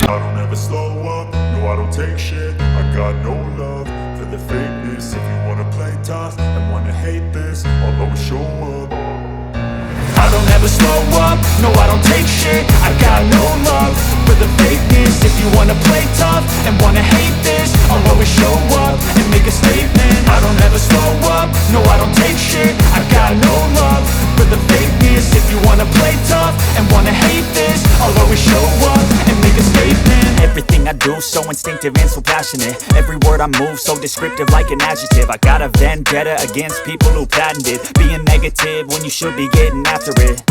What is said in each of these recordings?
I don't ever slow up, no I don't take shit. I got no love for the fakeness. If you wanna play tough and wanna hate this, I'll always show up. I don't ever slow up, no I don't take shit. I got no love for the fakeness. If you wanna play tough and wanna hate this, I'll always show up and make a statement. I don't ever slow up, no I don't take shit. I got no love for the fakeness. If you wanna play tough and wanna hate this, I'll always show up and make a statement. Everything I do so instinctive and so passionate. Every word I move so descriptive like an adjective. I got a vendetta against people who patented being negative when you should be getting after it.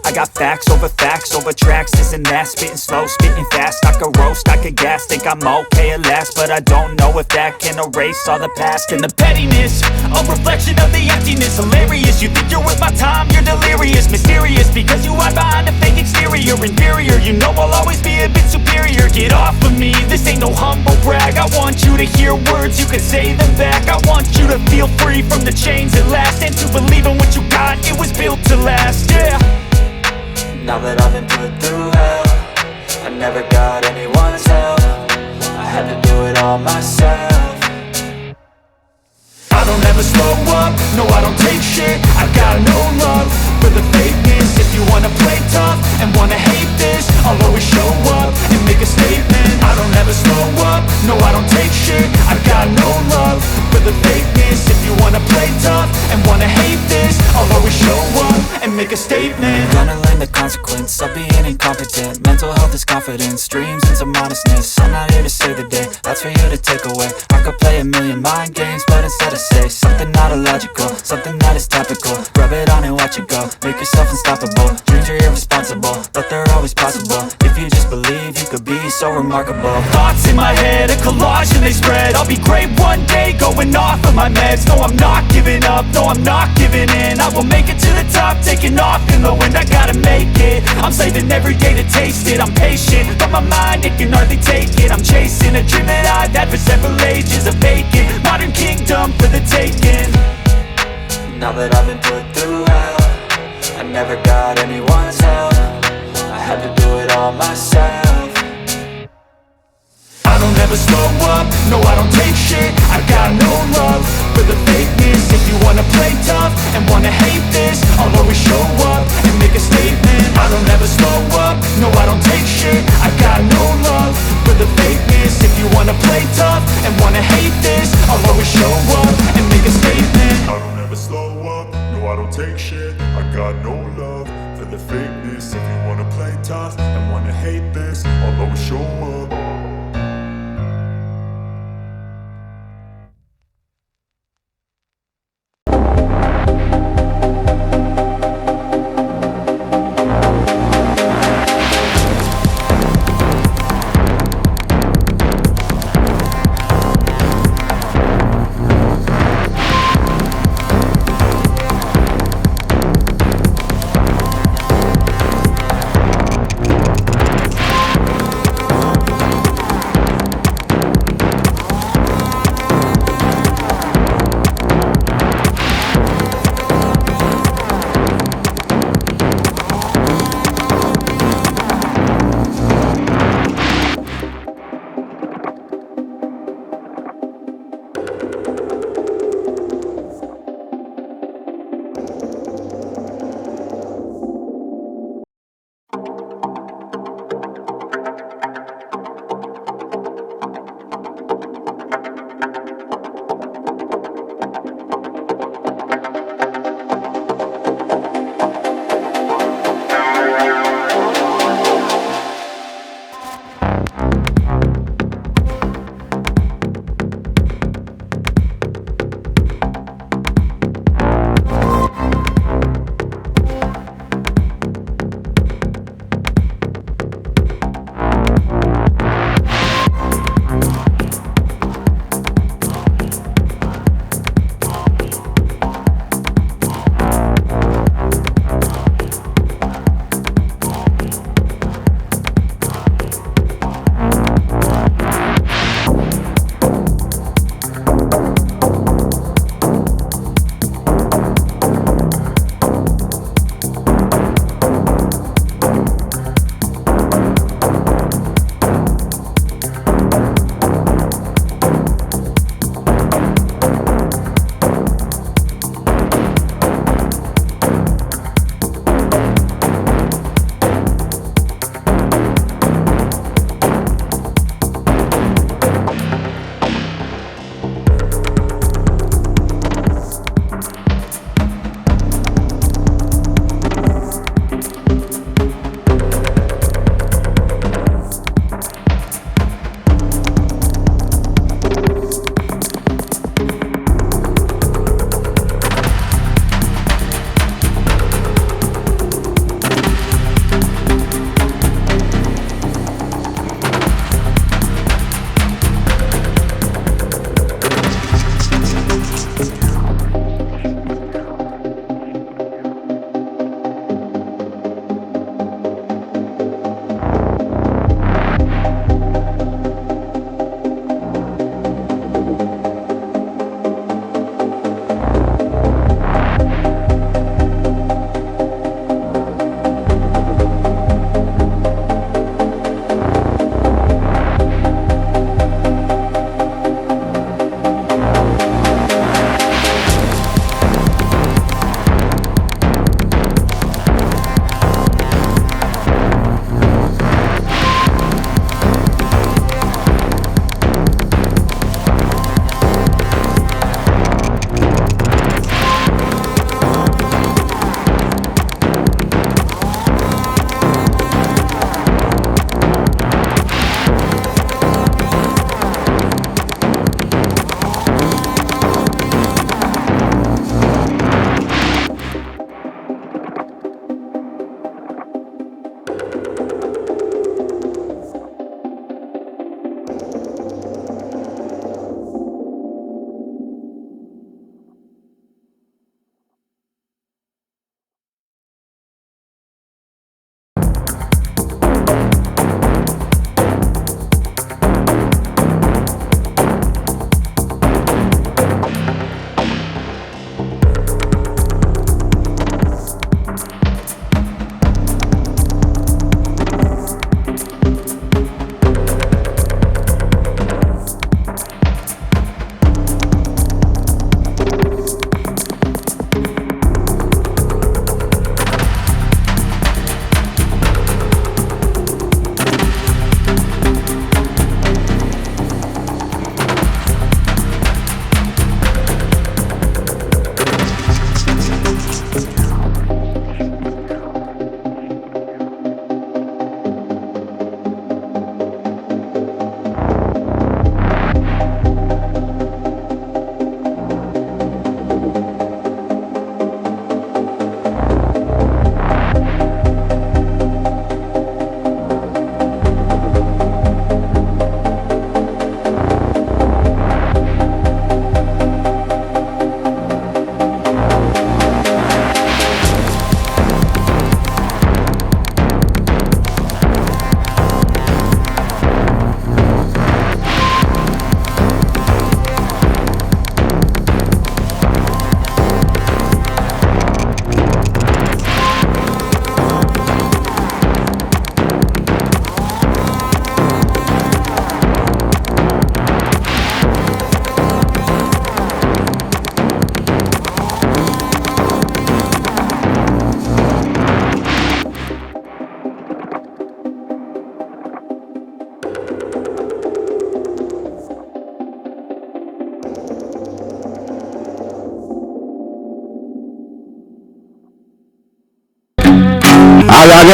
I got facts over tracks, this and that. Spitting slow, spitting fast. I could roast, I could gas. Think I'm okay at last, but I don't know if that can erase all the past. And the pettiness, a reflection of the emptiness. Hilarious, you think you're worth my time, you're delirious. Mysterious, because you hide behind a fake exterior. Inferior, you know I'll always be a bit superior. Get off of me, this ain't no humble brag. I want you to hear words, you can say them back. I want you to feel free from the chains at last, and to believe in what you got, it was built to last, yeah. Now that I've been put through hell, I never got anyone's help. I had to do it all myself. I don't ever slow up, no I don't take shit. I got no love for the fakeness. If you wanna play tough and wanna hate this, I'll always show up and make a statement. I don't ever slow up, no I don't take shit. I got no love for the fakeness. If you wanna play tough and wanna hate this, I'll always show up and make a statement. Gonna learn the consequence of being incompetent. Mental health is confidence, dreams and some modestness. I'm not here to save the day, that's for you to take away. I could play a million mind games, but instead I say something not illogical, something that is topical. Rub it on and watch it go, make yourself unstoppable. Dreams are irresponsible, but they're always possible. If you just believe, you could be so remarkable. Thoughts in my head, a collage and they spread. I'll be great one day, going off of my meds. No, I'm not giving up, no, I'm not giving in. I will make it to the top, taking off in the wind. I gotta make it, I'm saving every day to taste it. I'm patient, but my mind, it can hardly take it. I'm chasing a dream that I've had for several ages. A vacant, modern kingdom for the taking. Now that I've been put through hell, I never got anyone's help. I had to do it all myself. I don't ever slow up, no I don't take shit. I got no love for the fakeness. If you wanna play tough and wanna hate this, I'll always show up and make a statement. I don't ever slow up, no I don't take shit. I got no love for the fakeness. If you wanna play tough and wanna hate this, I'll always show up and make a statement. I don't ever slow up, no I don't take shit. I got no love for the fakeness. If you wanna play tough and wanna hate this, I'll always show up.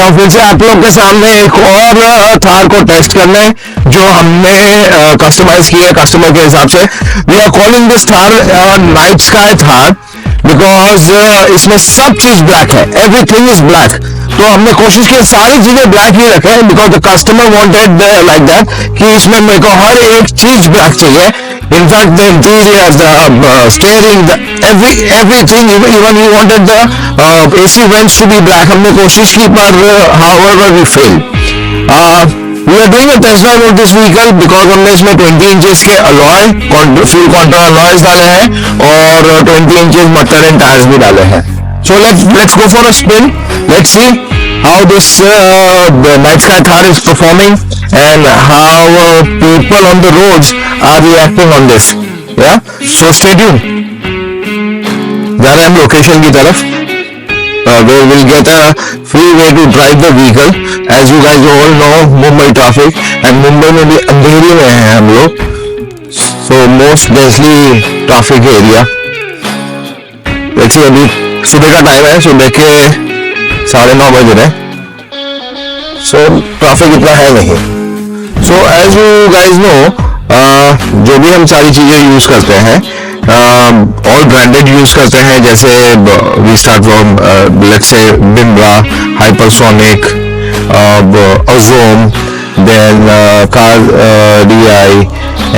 गया हूँ फिर से आप लोग के सामने एक और थार को टेस्ट करने, जो हमने कस्टमाइज किया है कस्टमर के हिसाब से. We are calling this Thar night sky Thar because इसमें सब चीज ब्लैक है, एवरीथिंग इज ब्लैक. तो हमने कोशिश की सारी चीजें ब्लैक ही रखें because the customer wanted like that कि इसमें मेरे को हर एक चीज ब्लैक चाहिए. In fact the interior, the steering, everything, even we wanted the AC vents to be black. हमने कोशिश की पर however we failed. We are doing a test drive of this vehicle because हमने इसमें 20 inches के alloy, full contour alloys डाले हैं और 20 inches mud-terrain tires भी डाले हैं. So let's go for a spin. Let's see how this the night sky Thar is performing and how people on the roads are reacting on this. Yeah. So stay tuned. जा रहे हैं हम location की तरफ. Where we'll get a free way to drive the vehicle. As you guys all know, Mumbai traffic and Mumbai में भी अंधेरी में हैं हम लोग. So most densely traffic area. Let's see, अभी सुबह का टाइम है, सुबह के 9:30 बज रहे हैं. So ट्रैफिक इतना है नहीं. So as you guys know, जो भी हम सारी चीजें यूज करते हैं ऑल ब्रांडेड यूज करते हैं. जैसे we start from let's say bimbra, hypersonic, ajom, then car DI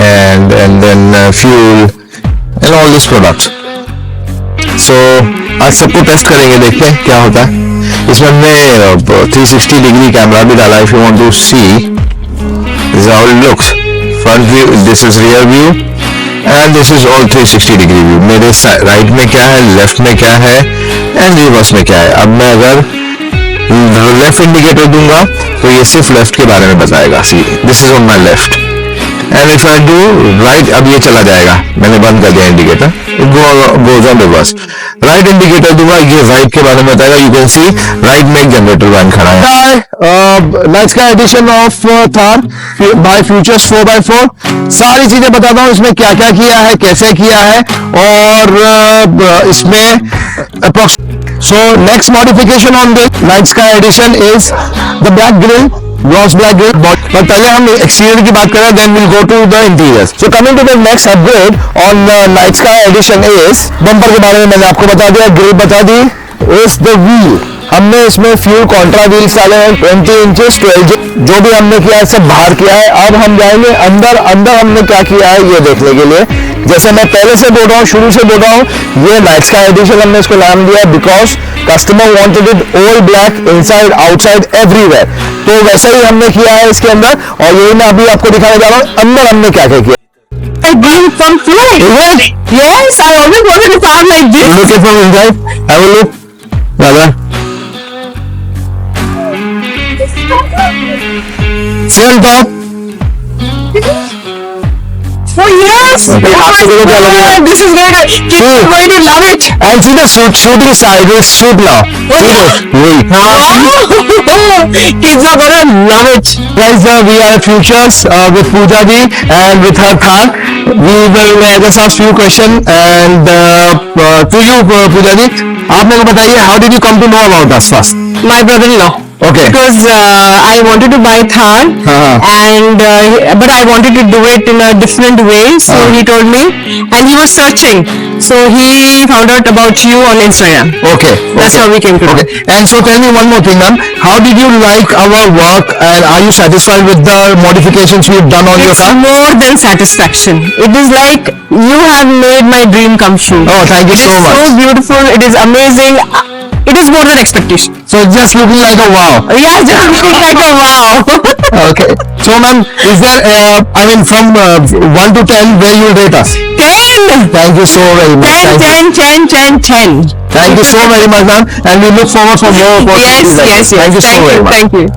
and then fuel and all these products. So आज सबको टेस्ट करेंगे, देखते हैं क्या होता है. इसमें हमने 360 डिग्री कैमरा भी डाला. If you want to see this is how it looks. Front view, this is rear view and this is all 360 degree view. मेरे राइट में क्या है, लेफ्ट में क्या है एंड रिवर्स में क्या है. अब मैं अगर लेफ्ट इंडिकेटर दूंगा तो ये सिर्फ लेफ्ट के बारे में बताएगा. सी this is on my left and if I do right, अब ये चला जाएगा. मैंने बंद कर दिया indicator, it goes on reverse. Right indicator दूंगा, ये राइट के बारे में बताएगा. यू कैन सी राइट में एक जनरेटर वैन खड़ा है. Night sky edition of Thar by futures 4x4. सारी चीजें बताता हूँ इसमें क्या क्या किया है, कैसे किया है और इसमें so next modification on the night sky edition is the black grille, gloss black grille. पर पहले हम exterior की बात करें, then we'll go to the interiors. So coming to the next upgrade on the night sky edition is bumper के बारे में मैंने आपको बता दिया, grill बता दी. is the wheel. हमने इसमें फ्यूल कॉन्ट्रा व्हील्स डाले हैं 20 इंचेस 12 जो भी हमने किया है सब बाहर किया है. अब हम जाएंगे अंदर. अंदर हमने क्या किया है ये देखने के लिए. जैसे मैं पहले से बोल रहा हूँ, शुरू से बोल रहा हूँ, ये नाइट स्काई एडिशन हमने इसको नाम दिया because customer wanted it all black, inside outside everywhere. तो वैसा ही हमने किया है इसके अंदर और यही मैं अभी आपको दिखाने जा रहा हूँ अंदर हमने क्या क्या किया. From flight. Yes, I always wanted a car like this. Look at from inside. Have a look. Dada. See on top. Oh yes. Okay. Oh my God, this is great. Kids are going to love it. And see the shooting star. It will shoot now. See this? Wait. Kids are gonna love it. Guys, we are at Futurz with Pooja ji and with her Thar. We will just ask few questions and to you, Pooja ji. आप मेरे को बताइए, how did you come to know about us first? My brother-in-law. Okay. Because I wanted to buy Thar and but I wanted to do it in a different way, so he told me and he was searching, so he found out about you on Instagram. Okay. That's how we came to know. Okay. And so tell me one more thing, ma'am. How did you like our work and are you satisfied with the modifications we've done on your It's car? more than satisfaction. It is like you have made my dream come true. Oh, thank you so much. So beautiful. It is amazing. It is more than expectation. So it's just looking like a wow. Yeah, just looking like a wow. Okay. So ma'am, is there, I mean from 1 to 10, where you rate us? 10. Thank you so very much. 10. Thank you so very much, ma'am. And we look forward for more opportunities. Yes. Thank you so very much. Thank you.